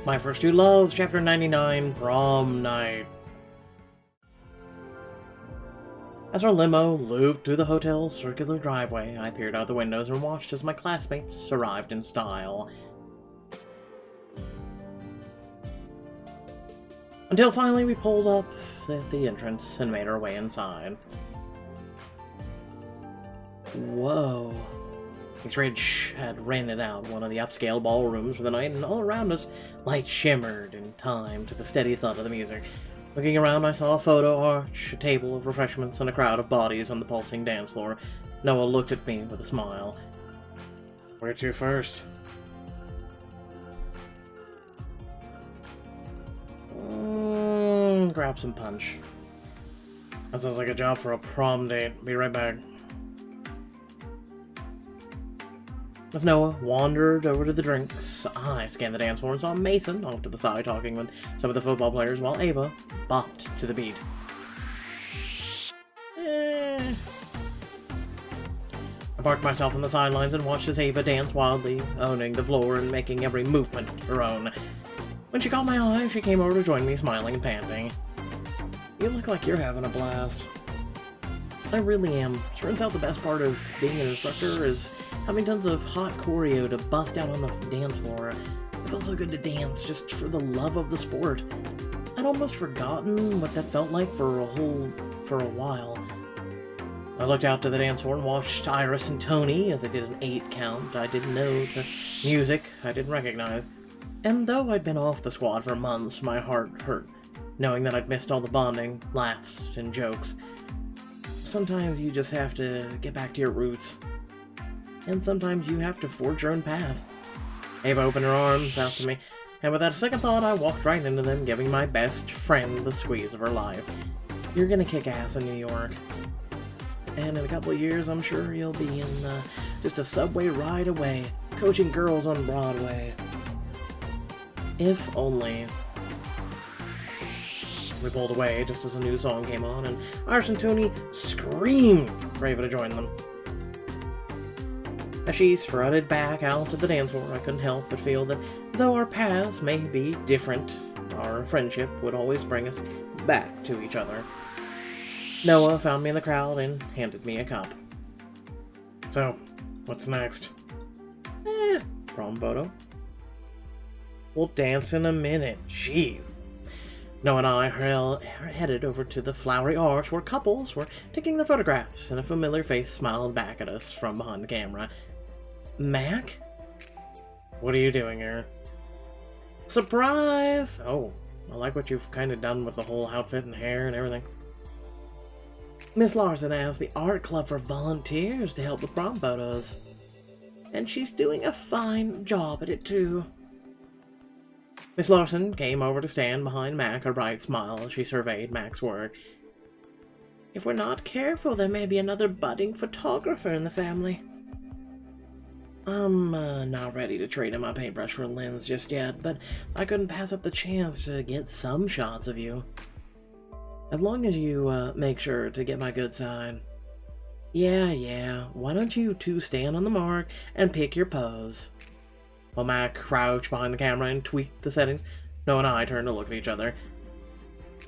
My First Two Loves, Chapter 99, Prom Night. As our limo looped through the hotel's circular driveway, I peered out the windows and watched as my classmates arrived in style. Until finally we pulled up at the entrance and made our way inside. Whoa. Ridge had rented out one of the upscale ballrooms for the night, and all around us, lights shimmered in time to the steady thud of the music. Looking around, I saw a photo arch, a table of refreshments, and a crowd of bodies on the pulsing dance floor. Noah looked at me with a smile. "Where to first?" Grab some punch. That sounds like a job for a prom date. Be right back. As Noah wandered over to the drinks, I scanned the dance floor and saw Mason off to the side talking with some of the football players while Ava bopped to the beat. I parked myself on the sidelines and watched as Ava danced wildly, owning the floor and making every movement her own. When she caught my eye, she came over to join me, smiling and panting. "You look like you're having a blast." I really am. Turns out the best part of being an instructor is having tons of hot choreo to bust out on the dance floor. It feels so good to dance just for the love of the sport. I'd almost forgotten what that felt like for a while. I looked out to the dance floor and watched Iris and Tony as they did an 8 count. I didn't know the music I didn't recognize. And though I'd been off the squad for months, my heart hurt, knowing that I'd missed all the bonding, laughs, and jokes. Sometimes you just have to get back to your roots. And sometimes you have to forge your own path. Ava opened her arms out to me, and without a second thought, I walked right into them, giving my best friend the squeeze of her life. "You're gonna kick ass in New York. And in a couple of years, I'm sure you'll be in just a subway ride away, coaching girls on Broadway." If only. We pulled away just as a new song came on, and Iris and Tony screamed for Ava to join them. As she strutted back out to the dance floor, I couldn't help but feel that though our paths may be different, our friendship would always bring us back to each other. Noah found me in the crowd and handed me a cup. "So, what's next?" Prom photo. "We'll dance in a minute, jeez." Noah and I headed over to the flowery arch where couples were taking their photographs, and a familiar face smiled back at us from behind the camera. "Mac? What are you doing here?" "Surprise!" "Oh, I like what you've kind of done with the whole outfit and hair and everything." "Miss Larson asked the art club for volunteers to help with prom photos. And she's doing a fine job at it, too." Miss Larson came over to stand behind Mac, a bright smile as she surveyed Mac's work. "If we're not careful, there may be another budding photographer in the family." "I'm not ready to trade in my paintbrush for a lens just yet, but I couldn't pass up the chance to get some shots of you. As long as you make sure to get my good side." Yeah, why don't you two stand on the mark and pick your pose?" While Mac crouched behind the camera and tweaked the settings, Noah and I turned to look at each other.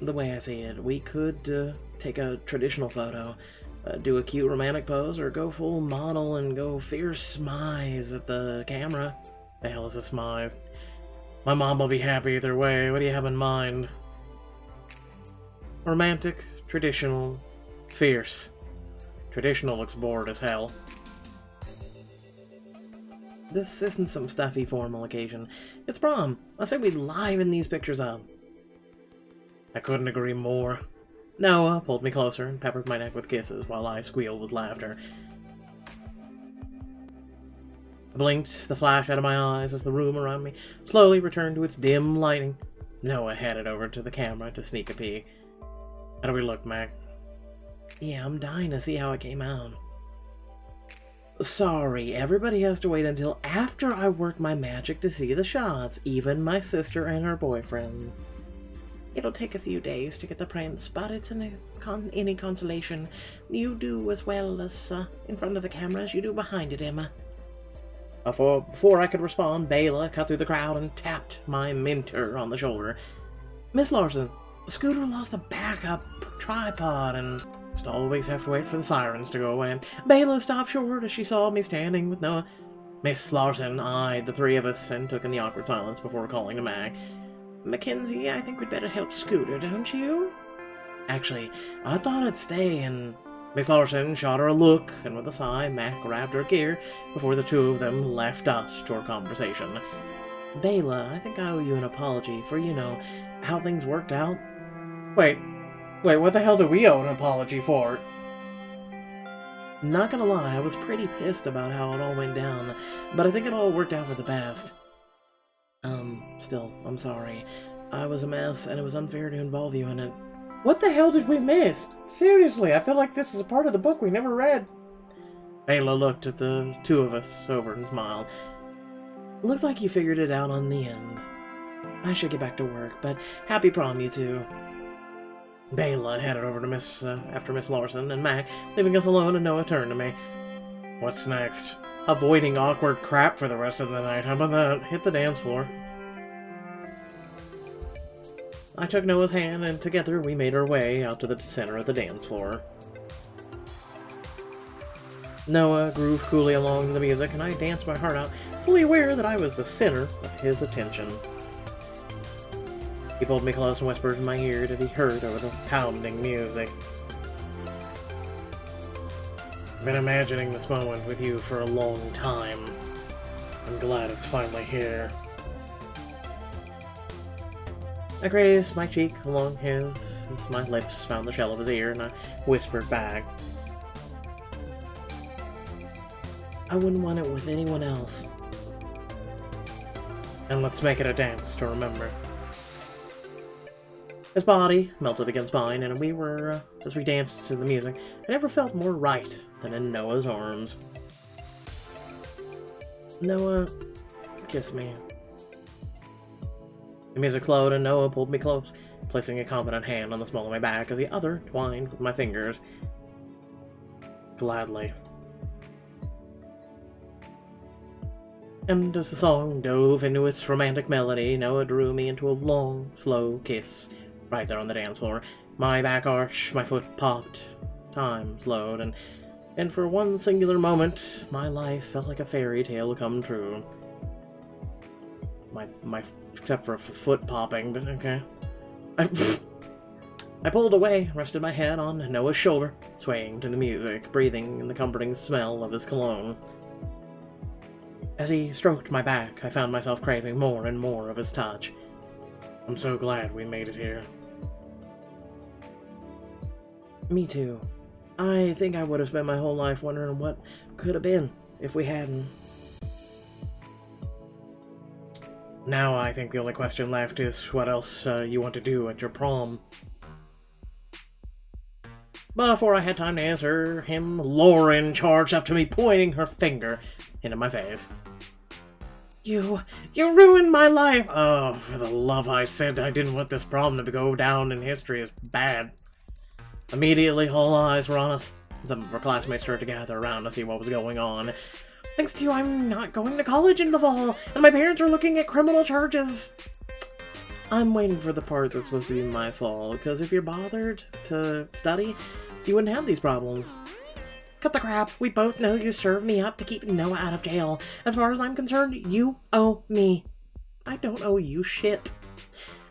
"The way I see it, we could take a traditional photo, do a cute romantic pose, or go full model and go fierce smize at the camera." "The hell is a smize?" "My mom will be happy either way. What do you have in mind?" "Romantic, traditional, fierce. Traditional looks bored as hell." "This isn't some stuffy formal occasion. It's prom. I say we liven these pictures up." I couldn't agree more. Noah pulled me closer and peppered my neck with kisses while I squealed with laughter. I blinked the flash out of my eyes as the room around me slowly returned to its dim lighting. Noah headed over to the camera to sneak a peek. "How do we look, Mac?" "Yeah, I'm dying to see how it came out." "Sorry, everybody has to wait until after I work my magic to see the shots, even my sister and her boyfriend. It'll take a few days to get the prints, but it's any consolation. You do as well as in front of the camera as you do behind it, Emma." Before I could respond, Bela cut through the crowd and tapped my mentor on the shoulder. "Miss Larson, Scooter lost the backup tripod and just always have to wait for the sirens to go away." Bela stopped short as she saw me standing with Noah. Miss Larson eyed the three of us and took in the awkward silence before calling to Mag. "Mackenzie, I think we'd better help Scooter, don't you?" "Actually, I thought I'd stay and..." Miss Larson shot her a look, and with a sigh, Mac grabbed her gear before the two of them left us to our conversation. "Bela, I think I owe you an apology for, how things worked out." Wait, what the hell do we owe an apology for? Not gonna lie, I was pretty pissed about how it all went down, but I think it all worked out for the best. Still, I'm sorry. I was a mess, and it was unfair to involve you in it. What the hell did we miss? Seriously, I feel like this is a part of the book we never read. Bela looked at the two of us over and smiled. "Looks like you figured it out on the end. I should get back to work, but happy prom, you two." Bela headed over to after Miss Larson and Mac, leaving us alone, and Noah turned to me. "What's next?" "Avoiding awkward crap for the rest of the night. How about that? Hit the dance floor." I took Noah's hand, and together we made our way out to the center of the dance floor. Noah grooved coolly along to the music, and I danced my heart out, fully aware that I was the center of his attention. He pulled me close and whispered in my ear to be heard over the pounding music. "I've been imagining this moment with you for a long time. I'm glad it's finally here." I grazed my cheek along his as my lips found the shell of his ear, and I whispered back, "I wouldn't want it with anyone else." "And let's make it a dance to remember." His body melted against mine, and as we danced to the music, I never felt more right than in Noah's arms. "Noah, kiss me." The music slowed, and Noah pulled me close, placing a confident hand on the small of my back as the other twined with my fingers. "Gladly." And as the song dove into its romantic melody, Noah drew me into a long, slow kiss right there on the dance floor. My back arched, my foot popped, time slowed, and for one singular moment, my life felt like a fairy tale come true. Except for foot popping, but okay. I pulled away, rested my head on Noah's shoulder, swaying to the music, breathing in the comforting smell of his cologne. As he stroked my back, I found myself craving more and more of his touch. "I'm so glad we made it here." "Me too. I think I would have spent my whole life wondering what could have been if we hadn't." "Now I think the only question left is what else you want to do at your prom." Before I had time to answer him, Lauren charged up to me, pointing her finger into my face. You ruined my life!" "Oh, for the love I said, I didn't want this prom to go down in history as bad." Immediately, all eyes were on us. Some of our classmates started to gather around to see what was going on. "Thanks to you, I'm not going to college in the fall, and my parents are looking at criminal charges." I'm waiting for the part that's supposed to be my fault, because if you're bothered to study, you wouldn't have these problems. "Cut the crap. We both know you served me up to keep Noah out of jail. As far as I'm concerned, you owe me. I don't owe you shit.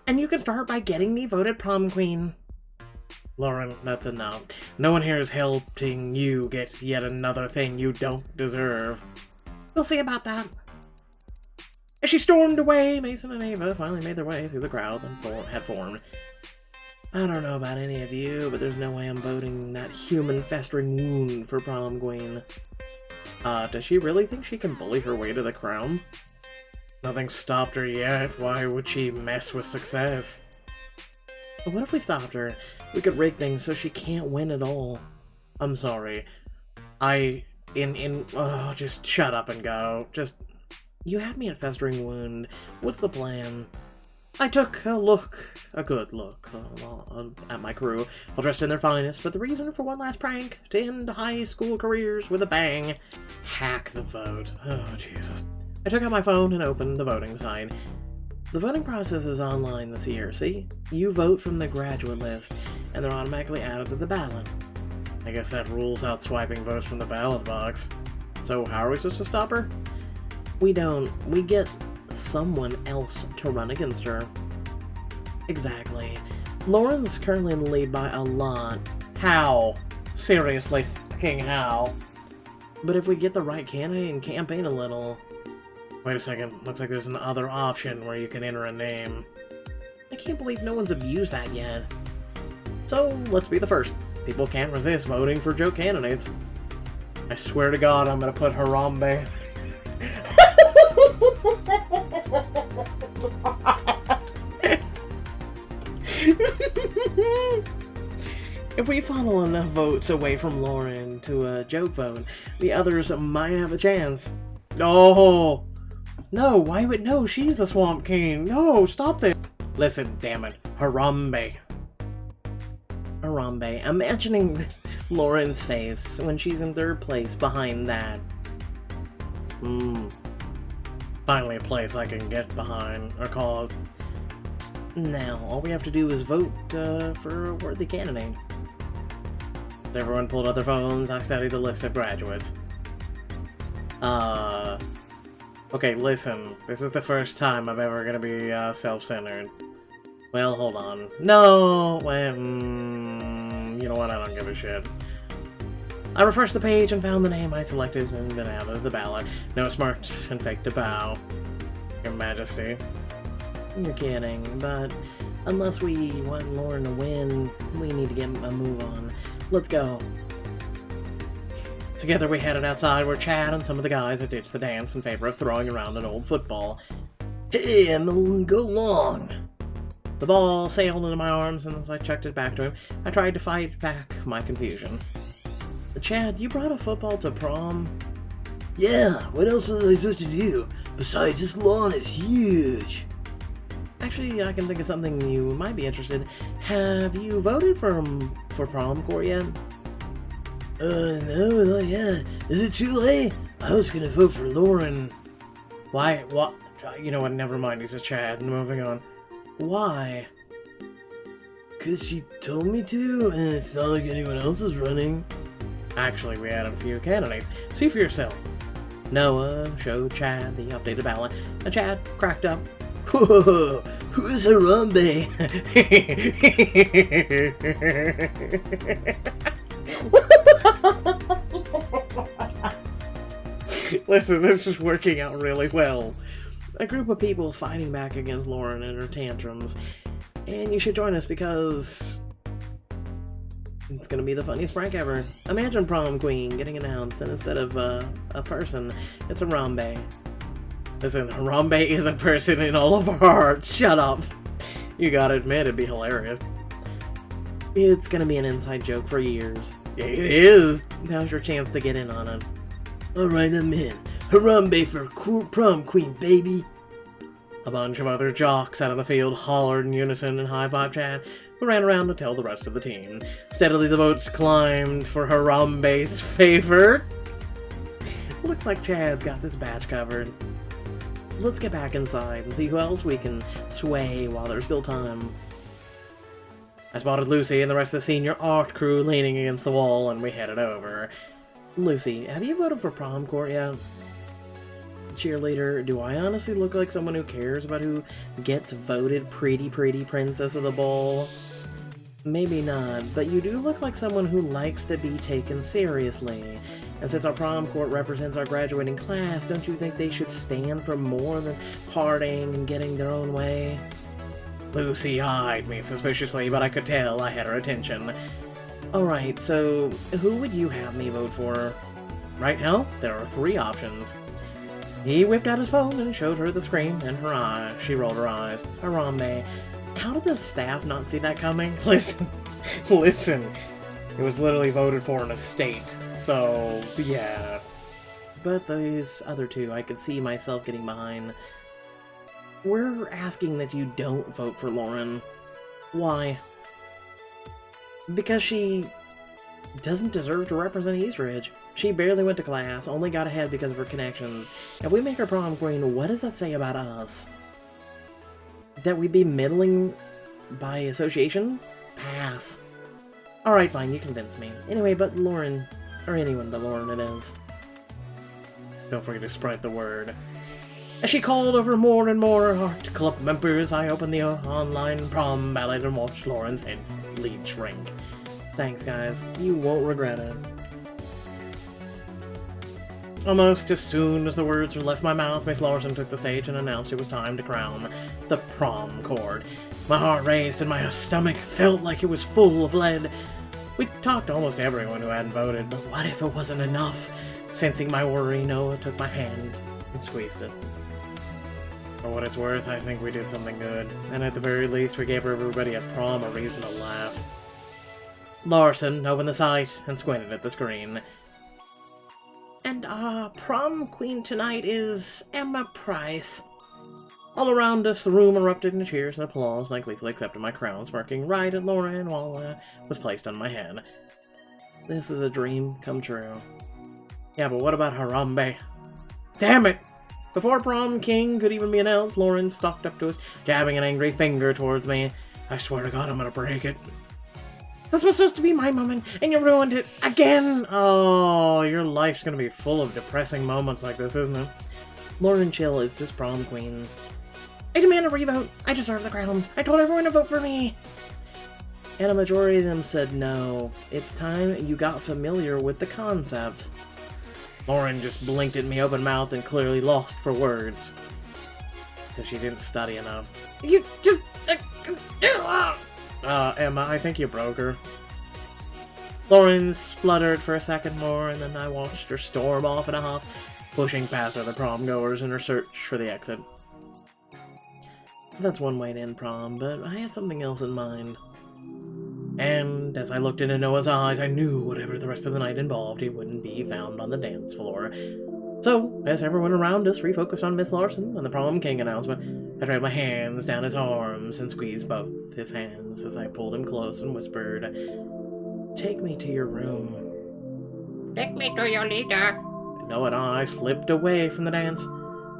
And you can start by getting me voted prom queen." "Lauren, that's enough. No one here is helping you get yet another thing you don't deserve." "We'll see about that." As she stormed away, Mason and Ava finally made their way through the crowd that had formed. "I don't know about any of you, but there's no way I'm voting that human festering wound for prom queen." Does she really think she can bully her way to the crown? Nothing's stopped her yet. Why would she mess with success? But what if we stopped her? We could rig things so she can't win at all. I'm sorry. Just shut up and go. You had me at festering wound. What's the plan? I took a good look, at my crew, all dressed in their finest, but the reason for one last prank, to end high school careers with a bang. Hack the vote. Oh, Jesus. I took out my phone and opened the voting site. The voting process is online this year, see? You vote from the graduate list, and they're automatically added to the ballot. I guess that rules out swiping votes from the ballot box. So how are we supposed to stop her? We don't. We get someone else to run against her. Exactly. Lauren's currently in the lead by a lot. How? Seriously, fucking how? But if we get the right candidate and campaign a little... Wait a second, looks like there's another option where you can enter a name. I can't believe no one's abused that yet. So, let's be the first. People can't resist voting for joke candidates. I swear to God, I'm gonna put Harambe. If we funnel enough votes away from Lauren to a joke vote, the others might have a chance. No! No, why would... No, she's the Swamp King. No, stop this. Listen, damn it. Harambe. Harambe. Imagining Lauren's face when she's in third place behind that. Finally a place I can get behind, or cause. Now, all we have to do is vote for a worthy candidate. As everyone pulled out their phones, I studied the list of graduates. Okay, listen. This is the first time I'm ever gonna be self-centered. Well, hold on. No! Well, you know what? I don't give a shit. I refreshed the page and found the name I selected and been out of the ballot. No smart and fake to bow. Your Majesty. You're kidding, but unless we want Lauren to win, we need to get a move on. Let's go. Together we headed outside where Chad and some of the guys had ditched the dance in favor of throwing around an old football. Hey, Emily, go long! The ball sailed into my arms, and as I chucked it back to him, I tried to fight back my confusion. Chad, you brought a football to prom? Yeah, what else was I supposed to do? Besides, this lawn is huge. Actually, I can think of something you might be interested in. Have you voted for prom court yet? No, not yet. Is it too late? I was gonna vote for Lauren. Why? What? You know what? Never mind. He's a Chad. Moving on. Why? 'Cause she told me to, and it's not like anyone else is running. Actually, we added a few candidates. See for yourself. Noah showed Chad the updated ballot, and Chad cracked up. Whoa, who's Harambe? Listen, this is working out really well. A group of people fighting back against Lauren and her tantrums. And you should join us because it's gonna be the funniest prank ever. Imagine prom queen getting announced, and instead of a person, it's Harambe. Listen, Harambe is a person in all of our hearts. Shut up. You gotta admit, it'd be hilarious. It's gonna be an inside joke for years. It is! Now's your chance to get in on it. Alright, I'm in. Harambe for prom queen, baby! A bunch of other jocks out of the field hollered in unison and high-five Chad, who ran around to tell the rest of the team. Steadily the votes climbed for Harambe's favor. Looks like Chad's got this batch covered. Let's get back inside and see who else we can sway while there's still time. I spotted Lucy and the rest of the senior art crew leaning against the wall, and we headed over. Lucy, have you voted for prom court yet? Cheerleader, do I honestly look like someone who cares about who gets voted pretty princess of the ball? Maybe not, but you do look like someone who likes to be taken seriously. And since our prom court represents our graduating class, don't you think they should stand for more than partying and getting their own way? Lucy eyed me suspiciously, but I could tell I had her attention. Alright, so who would you have me vote for? Right now, there are 3 options. He whipped out his phone and showed her the screen, and her eye. She rolled her eyes. Harambe. How did the staff not see that coming? Listen. It was literally voted for in a state. So, yeah. But those other 2, I could see myself getting behind. we're asking that you don't vote for Lauren. Why? Because she doesn't deserve to represent Eastridge. She barely went to class, only got ahead because of her connections. If we make her prom queen, what does that say about us? That we'd be middling by association? Pass. Alright, fine, you convinced me. Anyway, but Lauren, or anyone but Lauren it is. Don't forget to spread the word. As she called over more and more art club members, I opened the online prom ballot and watched Lauren's head lead shrink. Thanks, guys. You won't regret it. Almost as soon as the words left my mouth, Miss Larson took the stage and announced it was time to crown the prom cord. My heart raced and my stomach felt like it was full of lead. We talked to almost everyone who hadn't voted, but what if it wasn't enough? Sensing my worry, Noah took my hand and squeezed it. For what it's worth, I think we did something good, and at the very least we gave everybody at prom a reason to laugh. Larson opened the site and squinted at the screen. And our prom queen tonight is Emma Price. All around us, the room erupted in cheers and applause, and I gleefully accepted my crown, smirking right at Lauren while it was placed on my head. This is a dream come true. Yeah, but what about Harambe? Damn it! Before prom king could even be announced, Lauren stalked up to us, jabbing an angry finger towards me. I swear to God, I'm gonna break it. This was supposed to be my moment, and you ruined it again! Oh, your life's gonna be full of depressing moments like this, isn't it? Lauren Chill is just prom queen. I demand a revote. I deserve the crown. I told everyone to vote for me. And a majority of them said no. It's time you got familiar with the concept. Lauren just blinked at me open-mouthed and clearly lost for words. Because she didn't study enough. You just... Emma, I think you broke her. Lauren spluttered for a second more, and then I watched her storm off in a huff, pushing past other prom-goers in her search for the exit. That's one way to end prom, but I had something else in mind. And as I looked into Noah's eyes, I knew whatever the rest of the night involved, he wouldn't be found on the dance floor. So, as everyone around us refocused on Miss Larson and the prom king announcement, I dragged my hands down his arms and squeezed both his hands as I pulled him close and whispered, "Take me to your room." Take me to your leader. Noah and I slipped away from the dance,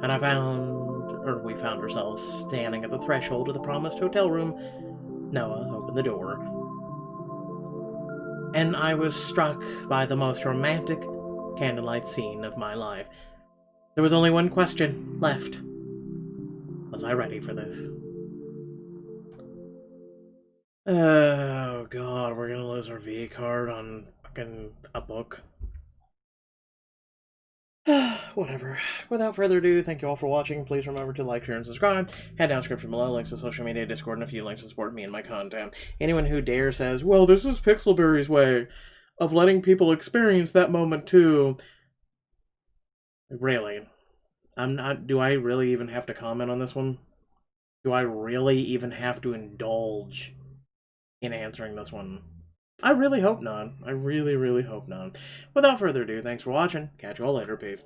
and we found ourselves standing at the threshold of the promised hotel room. Noah opened the door, and I was struck by the most romantic candlelight scene of my life. There was only one question left. Was I ready for this? Oh god, we're gonna lose our V card on fucking a book. Whatever. Without further ado, thank you all for watching. Please remember to like, share, and subscribe. Head down description below, links to social media, Discord, and a few links to support me and my content. Anyone who dare says, well, this is Pixelberry's way of letting people experience that moment too. Really? Do I really even have to comment on this one? Do I really even have to indulge in answering this one? I really hope not. I really, really hope not. Without further ado, thanks for watching. Catch you all later. Peace.